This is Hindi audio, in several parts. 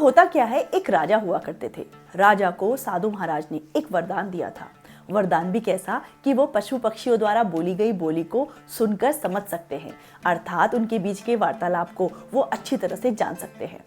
होता क्या है, एक राजा हुआ करते थे। राजा को साधु महाराज ने एक वरदान दिया था। वरदान भी कैसा कि वो पशु पक्षियों द्वारा बोली गई बोली को सुनकर समझ सकते हैं, अर्थात उनके बीच के वार्तालाप को वो अच्छी तरह से जान सकते हैं।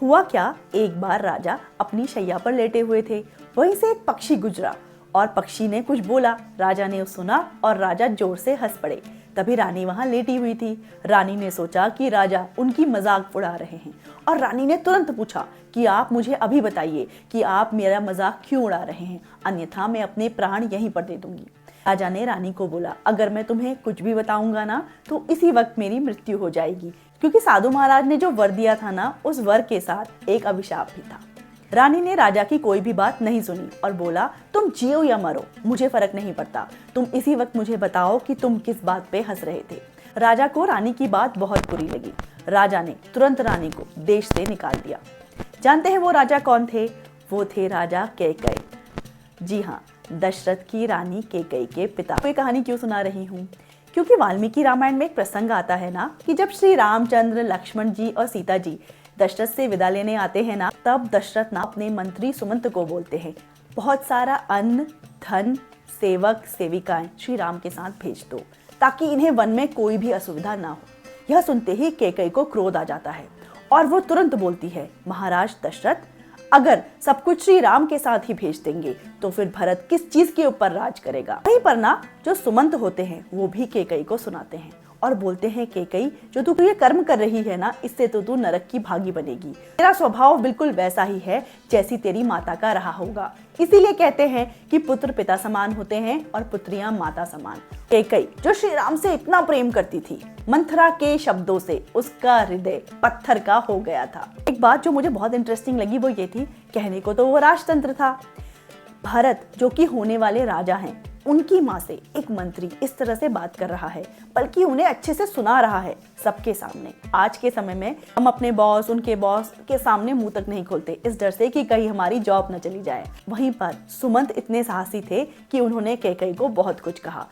हुआ क्या, एक बार राजा अपनी शैया पर लेटे हुए थे। वहीं से एक पक्षी गुजरा और पक्षी ने कुछ बोला। राजा ने सुना और राजा जोर से हंस पड़े। तभी रानी वहां लेटी हुई थी। रानी ने सोचा कि राजा उनकी मजाक उड़ा रहे हैं और रानी ने तुरंत पूछा कि आप मुझे अभी बताइए कि आप मेरा मजाक क्यों उड़ा रहे हैं, अन्यथा मैं अपने प्राण यहीं पर दे दूंगी। राजा ने रानी को बोला, अगर मैं तुम्हें कुछ भी बताऊंगा ना तो इसी वक्त मेरी मृत्यु हो जाएगी, क्योंकि साधु महाराज ने जो वर दिया था ना, उस वर के साथ एक अभिशाप भी था। रानी ने राजा की कोई भी बात नहीं सुनी और बोला, तुम जियो या मरो मुझे फर्क नहीं पड़ता, तुम इसी वक्त मुझे बताओ कि तुम किस बात पे हंस रहे थे। राजा को रानी की बात बहुत बुरी लगी। राजा ने तुरंत रानी को देश से निकाल दिया। जानते हैं वो राजा कौन थे? वो थे राजा कैकेयी। जी हाँ, दशरथ की रानी कैकेयी के पिता। कोई कहानी क्यों सुना रही हूँ? क्योंकि वाल्मीकि रामायण में एक प्रसंग आता है ना कि जब श्री रामचंद्र, लक्ष्मण जी और सीता जी दशरथ से विदा लेने आते हैं ना, तब दशरथ ना अपने मंत्री सुमंत को बोलते हैं, बहुत सारा अन्न, धन, सेवक सेविकाएं श्री राम के साथ भेज दो, ताकि इन्हें वन में कोई भी असुविधा ना हो। यह सुनते ही कैकेयी को क्रोध आ जाता है और वो तुरंत बोलती है, महाराज दशरथ, अगर सब कुछ श्री राम के साथ ही भेज देंगे तो फिर भरत किस चीज के ऊपर राज करेगा। वहीं पर ना जो सुमंत होते हैं वो भी कैकेयी को सुनाते हैं और बोलते हैं, कैकेयी, जो तू ये कर्म कर रही है ना, इससे तो तू नरक की भागी बनेगी। तेरा स्वभाव बिल्कुल वैसा ही है जैसी तेरी माता का रहा होगा। इसीलिए कहते हैं कि पुत्र पिता समान होते हैं और पुत्रियां माता समान। कैकेयी जो श्री राम से इतना प्रेम करती थी, मंथरा के शब्दों से उसका हृदय पत्थर का हो गया था। एक बात जो मुझे बहुत इंटरेस्टिंग लगी वो ये थी, कहने को तो वो राजतंत्र था। भरत जो कि होने वाले राजा हैं, उनकी माँ से एक मंत्री इस तरह से बात कर रहा है, बल्कि उन्हें अच्छे से सुना रहा है सबके सामने। आज के समय में हम अपने बॉस, उनके बॉस के सामने मुंह तक नहीं खोलते, इस डर से कि कहीं हमारी जॉब न चली जाए। वहीं पर सुमंत इतने साहसी थे कि उन्होंने कैकेयी को बहुत कुछ कहा।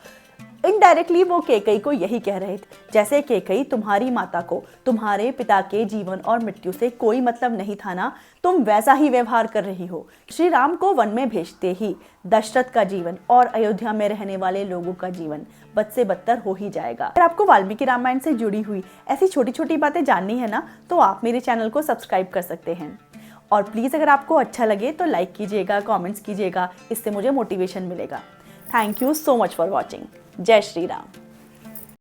इनडायरेक्टली वो कैकेयी को यही कह रहे थे, जैसे कैकेयी, तुम्हारी माता को तुम्हारे पिता के जीवन और मृत्यु से कोई मतलब नहीं था ना, तुम वैसा ही व्यवहार कर रही हो। श्री राम को वन में भेजते ही दशरथ का जीवन और अयोध्या में रहने वाले लोगों का जीवन बद से बदतर हो ही जाएगा। अगर आपको वाल्मीकि रामायण से जुड़ी हुई ऐसी छोटी छोटी बातें जाननी है ना, तो आप मेरे चैनल को सब्सक्राइब कर सकते हैं। और प्लीज़ अगर आपको अच्छा लगे तो लाइक कीजिएगा, कॉमेंट्स कीजिएगा, इससे मुझे मोटिवेशन मिलेगा। Thank you so much for watching. जय श्री राम।